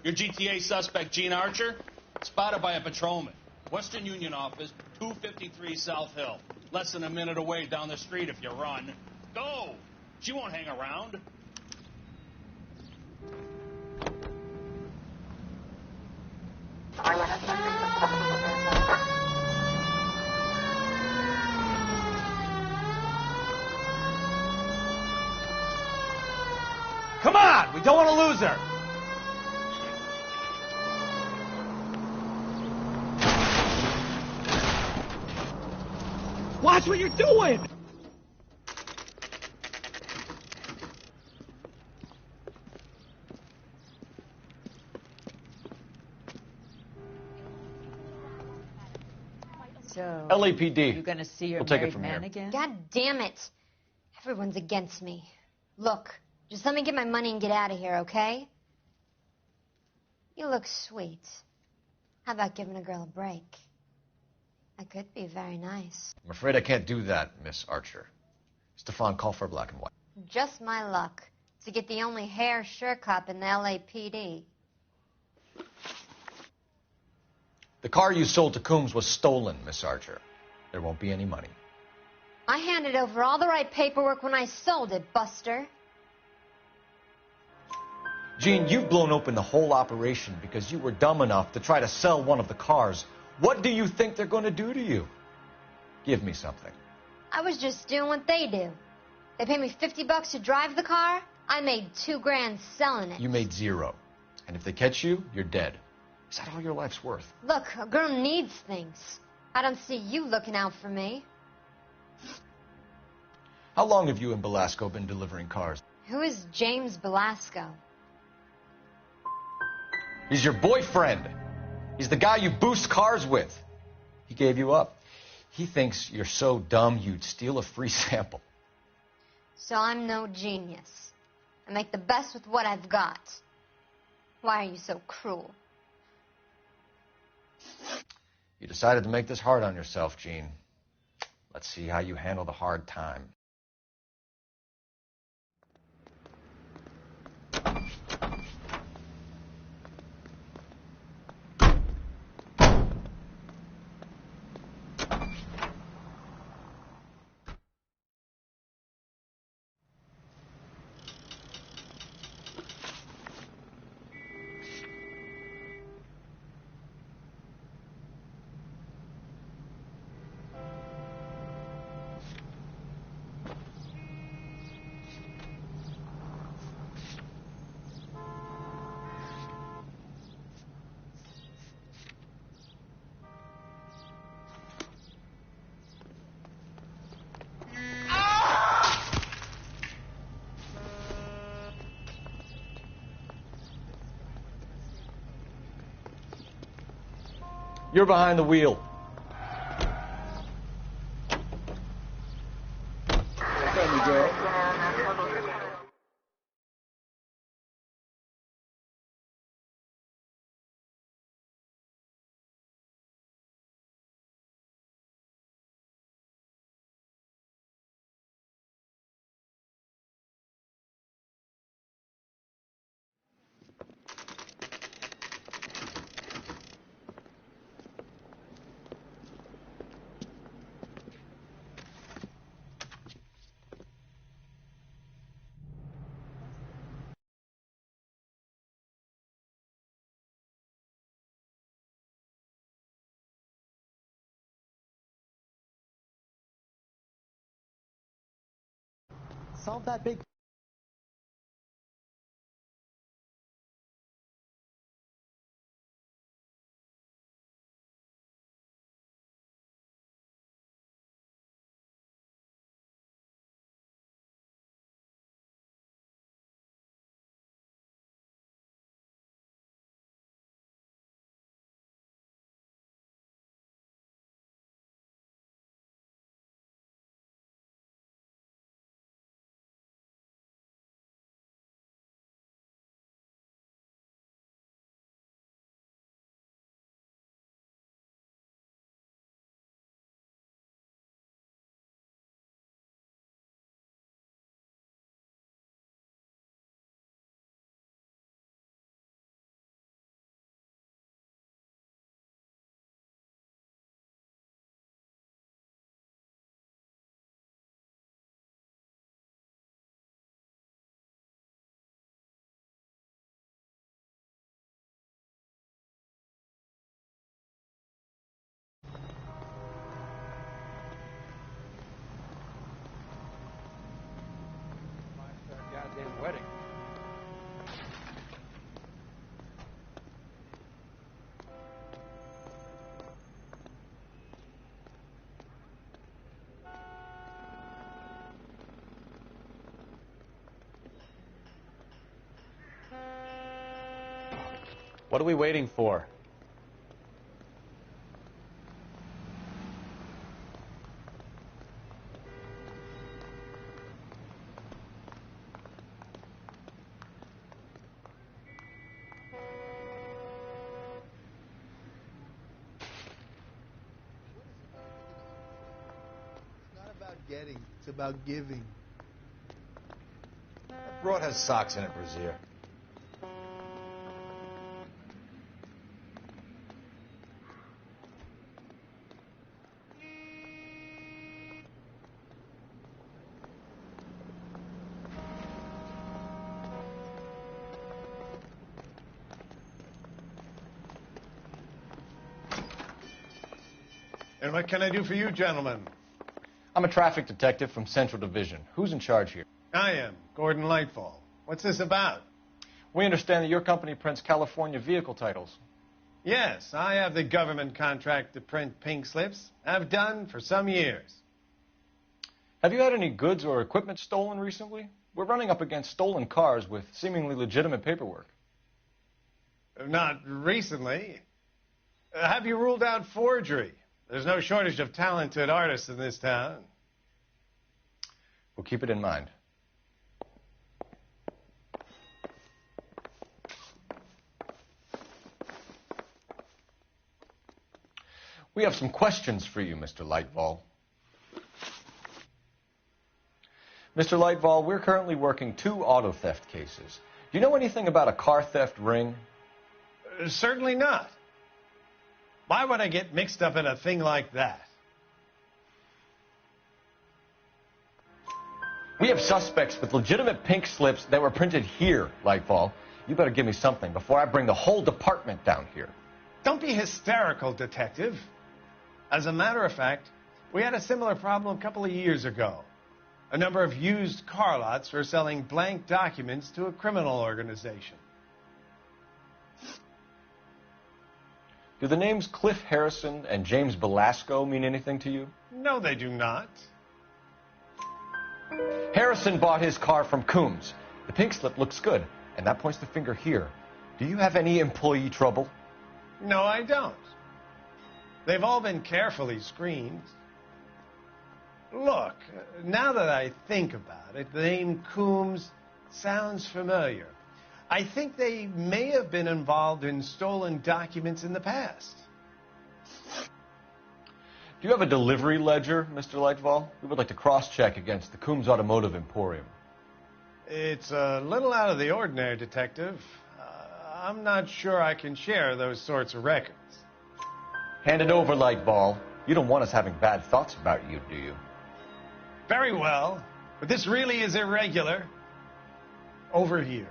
Your GTA suspect, Gene Archer, spotted by a patrolman. Western Union office, 253 South Hill. Less than a minute away down the street if you run. Go! She won't hang around. Come on! We don't want to lose her! Watch what you're doing! So, LAPD. you gonna see your We'll take it married from man here. again? God damn it. Everyone's against me. Look, just let me get my money and get out of here, okay? You look sweet. How about giving a girl a break? That could be very nice. I'm afraid I can't do that, Miss Archer. Stefan, call for black and white. Just my luck to get the only hair sure cop in the LAPD. The car you sold to Coombs was stolen, Miss Archer. There won't be any money. I handed over all the right paperwork when I sold it, Buster. Gene, you've blown open the whole operation because you were dumb enough to try to sell one of the cars. What do you think they're going to do to you? Give me something. I was just doing what they do. They paid me $50 to drive the car. I made $2 grand selling it. You made zero. And if they catch you, you're dead. Is that all your life's worth? Look, a girl needs things. I don't see you looking out for me. How long have you and Belasco been delivering cars? Who is James Belasco? He's your boyfriend. He's the guy you boost cars with. He gave you up. He thinks you're so dumb you'd steal a free sample. So I'm no genius. I make the best with what I've got. Why are you so cruel? You decided to make this hard on yourself, Gene. Let's see how you handle the hard time. You're behind the wheel. Solve that big What are we waiting for? It's not about getting, it's about giving. That broad has socks in it, Brazier. And what can I do for you, gentlemen? I'm a traffic detective from Central Division. Who's in charge here? I am, Gordon Lightfall. What's this about? We understand that your company prints California vehicle titles. Yes, I have the government contract to print pink slips. I've done for some years. Have you had any goods or equipment stolen recently? We're running up against stolen cars with seemingly legitimate paperwork. Not recently. Have you ruled out forgery? There's no shortage of talented artists in this town. We'll keep it in mind. We have some questions for you, Mr. Lightfall. Mr. Lightfall, we're currently working 2 auto theft cases. Do you know anything about a car theft ring? Certainly not. Why would I get mixed up in a thing like that? We have suspects with legitimate pink slips that were printed here, Lightfall. You better give me something before I bring the whole department down here. Don't be hysterical, detective. As a matter of fact, we had a similar problem a couple of years ago. A number of used car lots were selling blank documents to a criminal organization. Do the names Cliff Harrison and James Belasco mean anything to you? No, they do not. Harrison bought his car from Coombs. The pink slip looks good, and that points the finger here. Do you have any employee trouble? No, I don't. They've all been carefully screened. Look, now that I think about it, the name Coombs sounds familiar. I think they may have been involved in stolen documents in the past. Do you have a delivery ledger, Mr. Lightfall? We would like to cross-check against the Coombs Automotive Emporium. It's a little out of the ordinary, Detective. I'm not sure I can share those sorts of records. Hand it over, Lightball. You don't want us having bad thoughts about you, do you? Very well, but this really is irregular. Over here.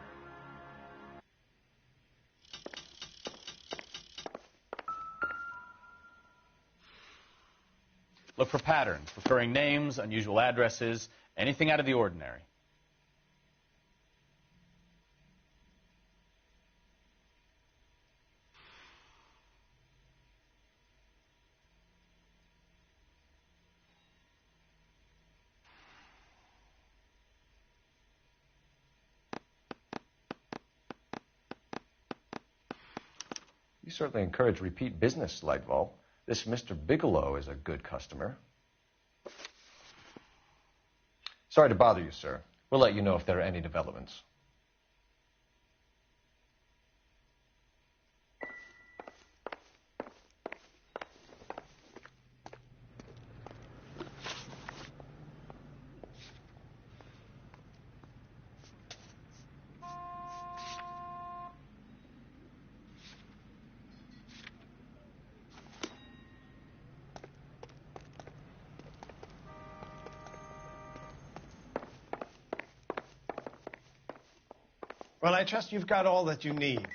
Look for patterns, referring names, unusual addresses, anything out of the ordinary. You certainly encourage repeat business, Lightball. This Mr. Bigelow is a good customer. Sorry to bother you, sir. We'll let you know if there are any developments. Well, I trust you've got all that you need.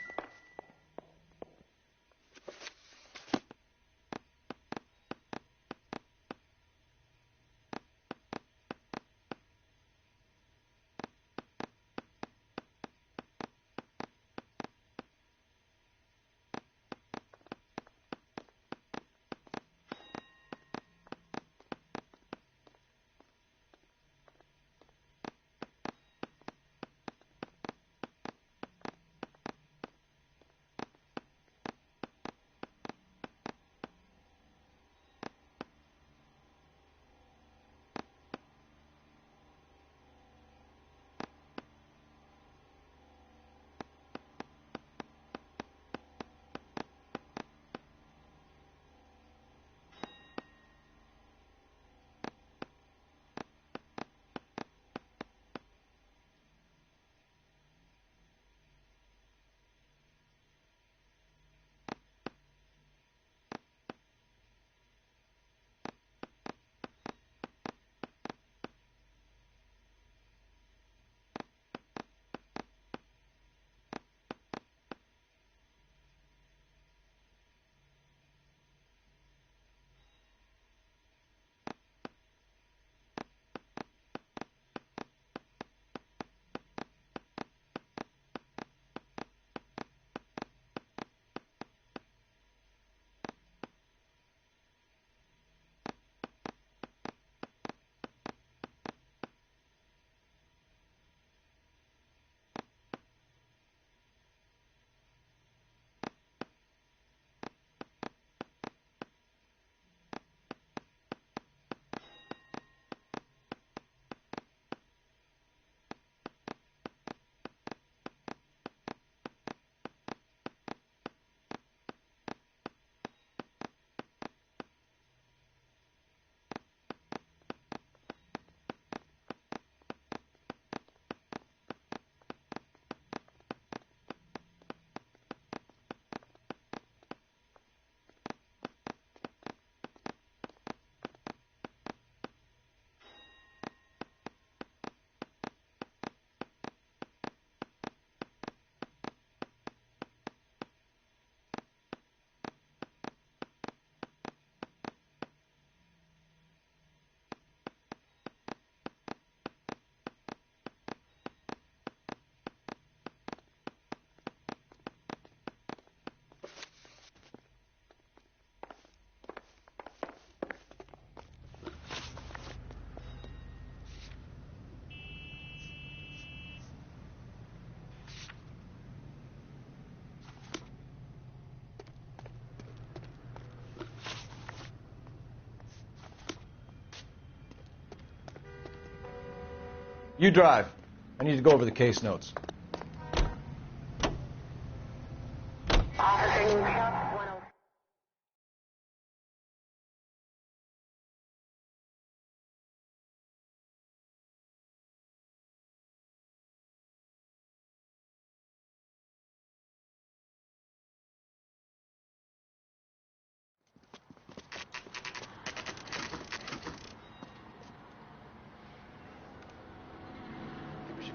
You drive. I need to go over the case notes.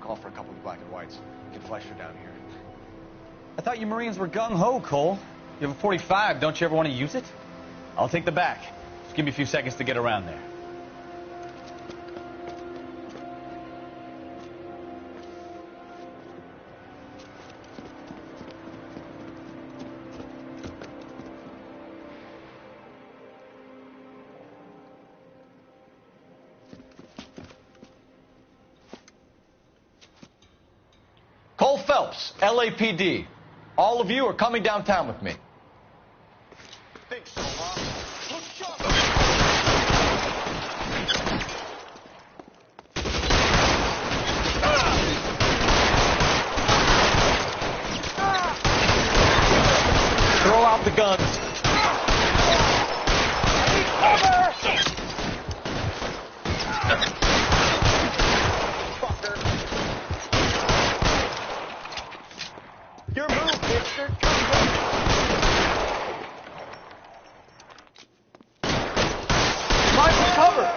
Call for a couple of black and whites. Get Fleischer down here. I thought you Marines were gung-ho, Cole. You have a 45. Don't you ever want to use it? I'll take the back. Just give me a few seconds to get around there. Cole Phelps, LAPD. All of you are coming downtown with me. Think so, huh? Look sharp. Throw out the guns. Your move, mister. Find some cover.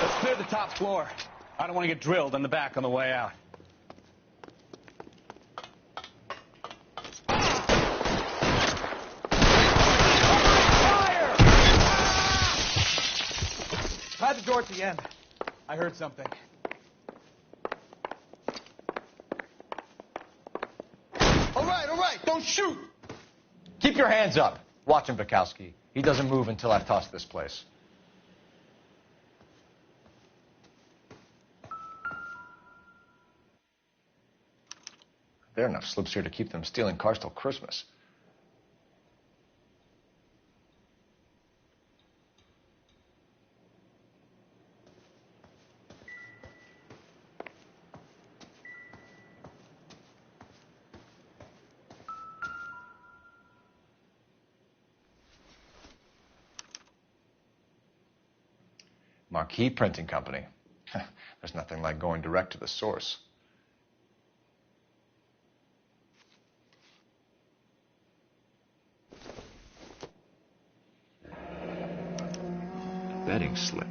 Let's clear the top floor. I don't want to get drilled in the back on the way out. Try the door at the end. I heard something. All right. Don't shoot. Keep your hands up. Watch him, Bukowski. He doesn't move until I've tossed this place. There are enough slips here to keep them stealing cars till Christmas. Marquee Printing Company. There's nothing like going direct to the source. Betting slip.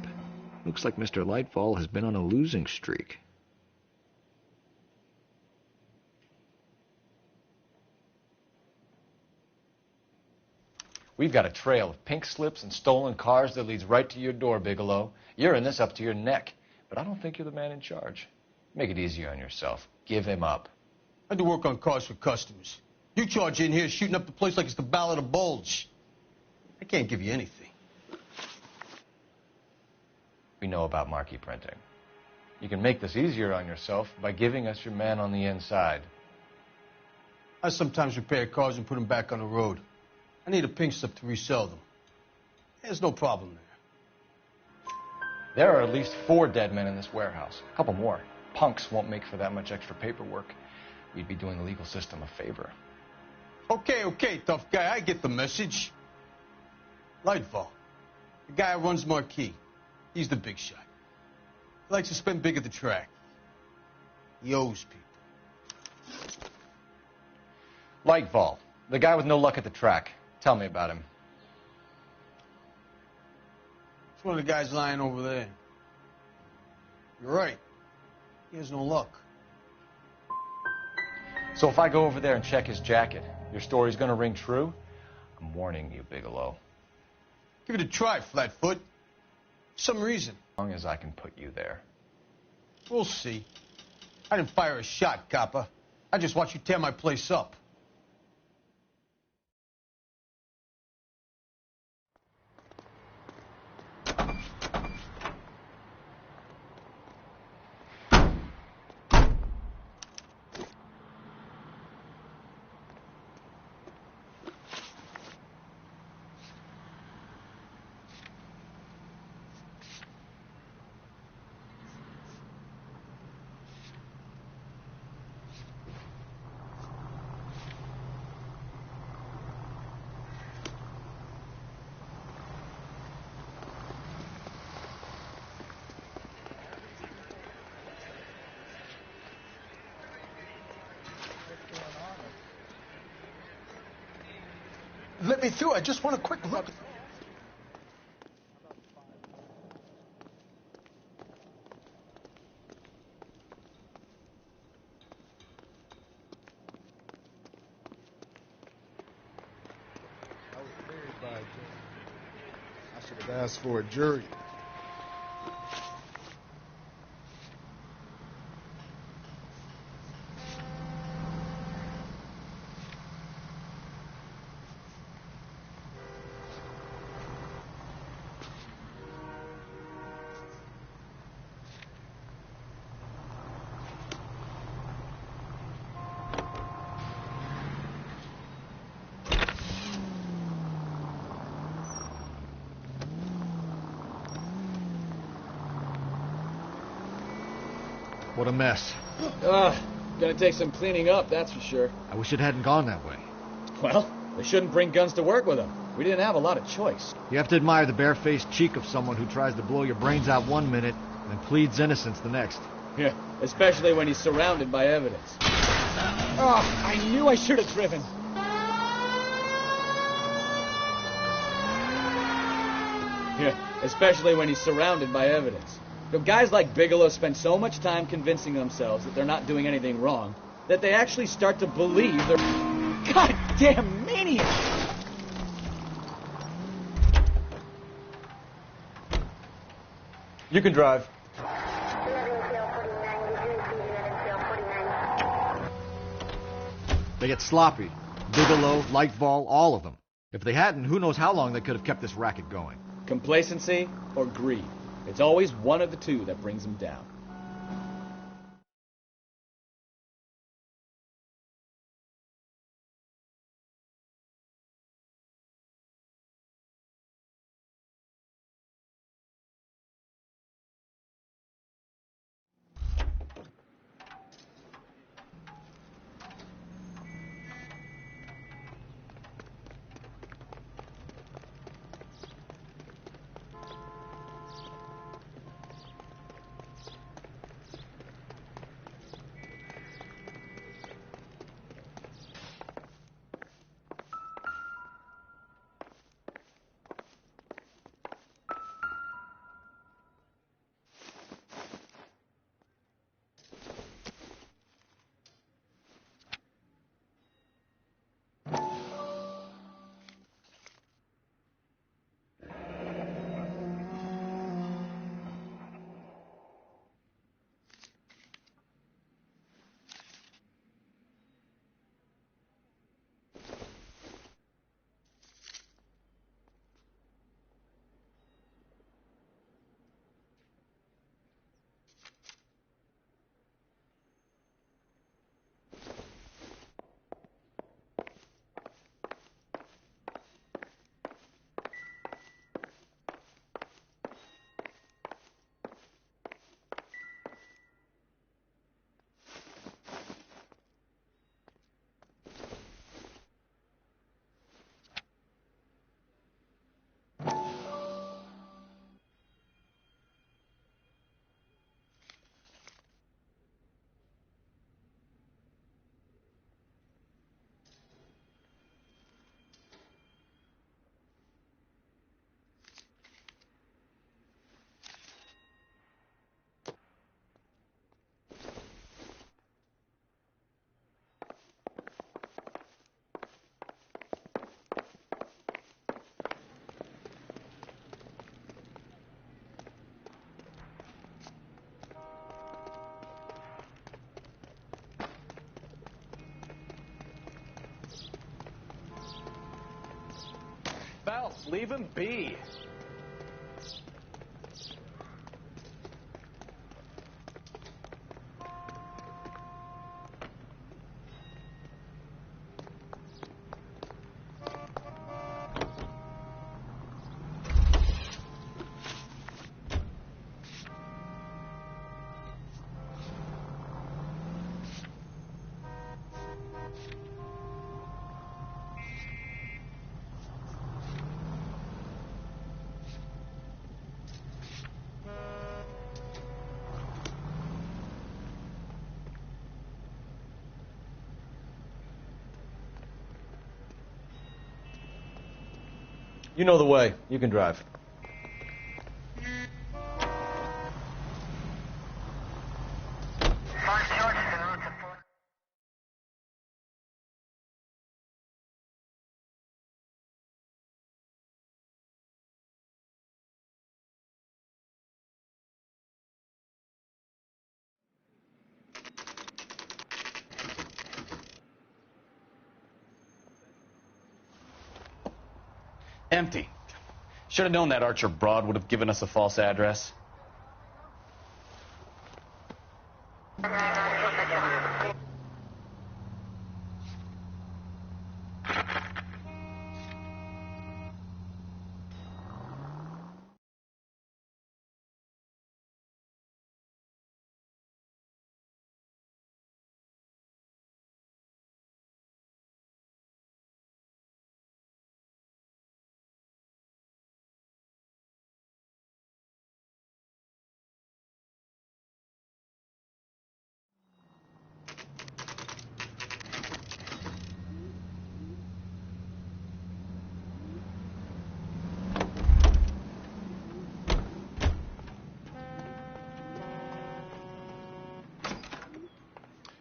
Looks like Mr. Lightfall has been on a losing streak. We've got a trail of pink slips and stolen cars that leads right to your door, Bigelow. You're in this up to your neck, but I don't think you're the man in charge. Make it easier on yourself. Give him up. I do work on cars for customers. You charge in here shooting up the place like it's the Ballad of Bulge. I can't give you anything. We know about Marquee Printing. You can make this easier on yourself by giving us your man on the inside. I sometimes repair cars and put them back on the road. I need a pink slip to resell them. There's no problem there. There are at least 4 dead men in this warehouse. A couple more. Punks won't make for that much extra paperwork. We'd be doing the legal system a favor. Okay, tough guy. I get the message. Lightfall, the guy who runs Marquee. He's the big shot. He likes to spend big at the track. He owes people. Lightfall, the guy with no luck at the track. Tell me about him. It's one of the guys lying over there. You're right. He has no luck. So if I go over there and check his jacket, your story's gonna ring true? I'm warning you, Bigelow. Give it a try, Flatfoot. Some reason. As long as I can put you there. We'll see. I didn't fire a shot, copper. I just watched you tear my place up. Let me through. I just want a quick look. I should have asked for a jury. What a mess. Gonna take some cleaning up, that's for sure. I wish it hadn't gone that way. Well, they shouldn't bring guns to work with them. We didn't have a lot of choice. You have to admire the barefaced cheek of someone who tries to blow your brains out one minute and pleads innocence the next. Yeah, especially when he's surrounded by evidence. Oh, I knew I should have driven. Yeah, especially when he's surrounded by evidence. You know, guys like Bigelow spend so much time convincing themselves that they're not doing anything wrong that they actually start to believe they're goddamn maniacs. You can drive. They get sloppy. Bigelow, Lightfall, all of them. If they hadn't, who knows how long they could have kept this racket going. Complacency or greed. It's always one of the two that brings them down. Phelps, leave him be. You know the way. You can drive. Empty. Should have known that Archer broad would have given us a false address.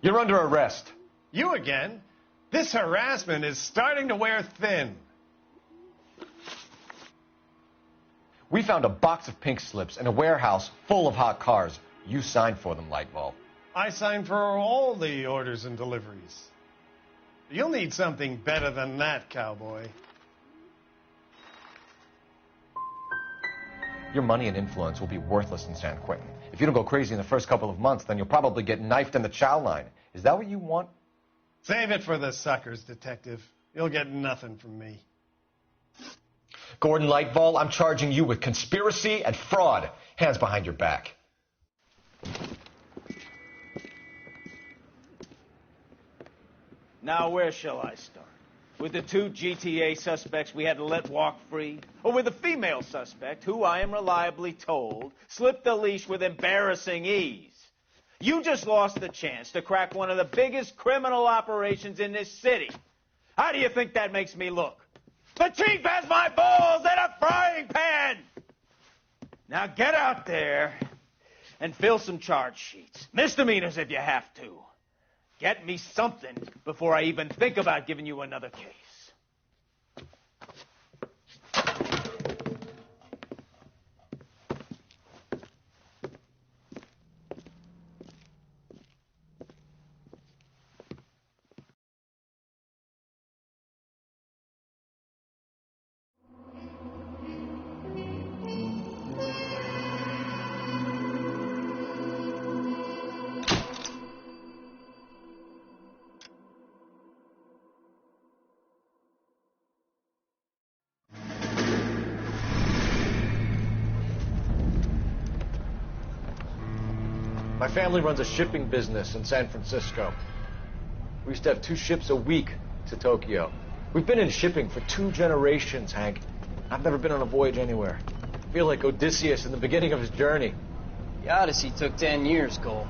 You're under arrest. You again? This harassment is starting to wear thin. We found a box of pink slips in a warehouse full of hot cars. You signed for them, Lightball. I signed for all the orders and deliveries. You'll need something better than that, cowboy. Your money and influence will be worthless in San Quentin. If you don't go crazy in the first couple of months, then you'll probably get knifed in the chow line. Is that what you want? Save it for the suckers, Detective. You'll get nothing from me. Gordon Lightball, I'm charging you with conspiracy and fraud. Hands behind your back. Now, where shall I start? With the 2 GTA suspects we had to let walk free? Or with the female suspect, who I am reliably told slipped the leash with embarrassing ease? You just lost the chance to crack one of the biggest criminal operations in this city. How do you think that makes me look? The chief has my balls in a frying pan! Now get out there and fill some charge sheets. Misdemeanors if you have to. Get me something before I even think about giving you another case. My family runs a shipping business in San Francisco. We used to have 2 ships a week to Tokyo. We've been in shipping for 2 generations, Hank. I've never been on a voyage anywhere. I feel like Odysseus in the beginning of his journey. The Odyssey took 10 years, Cole.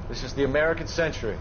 This is the American century.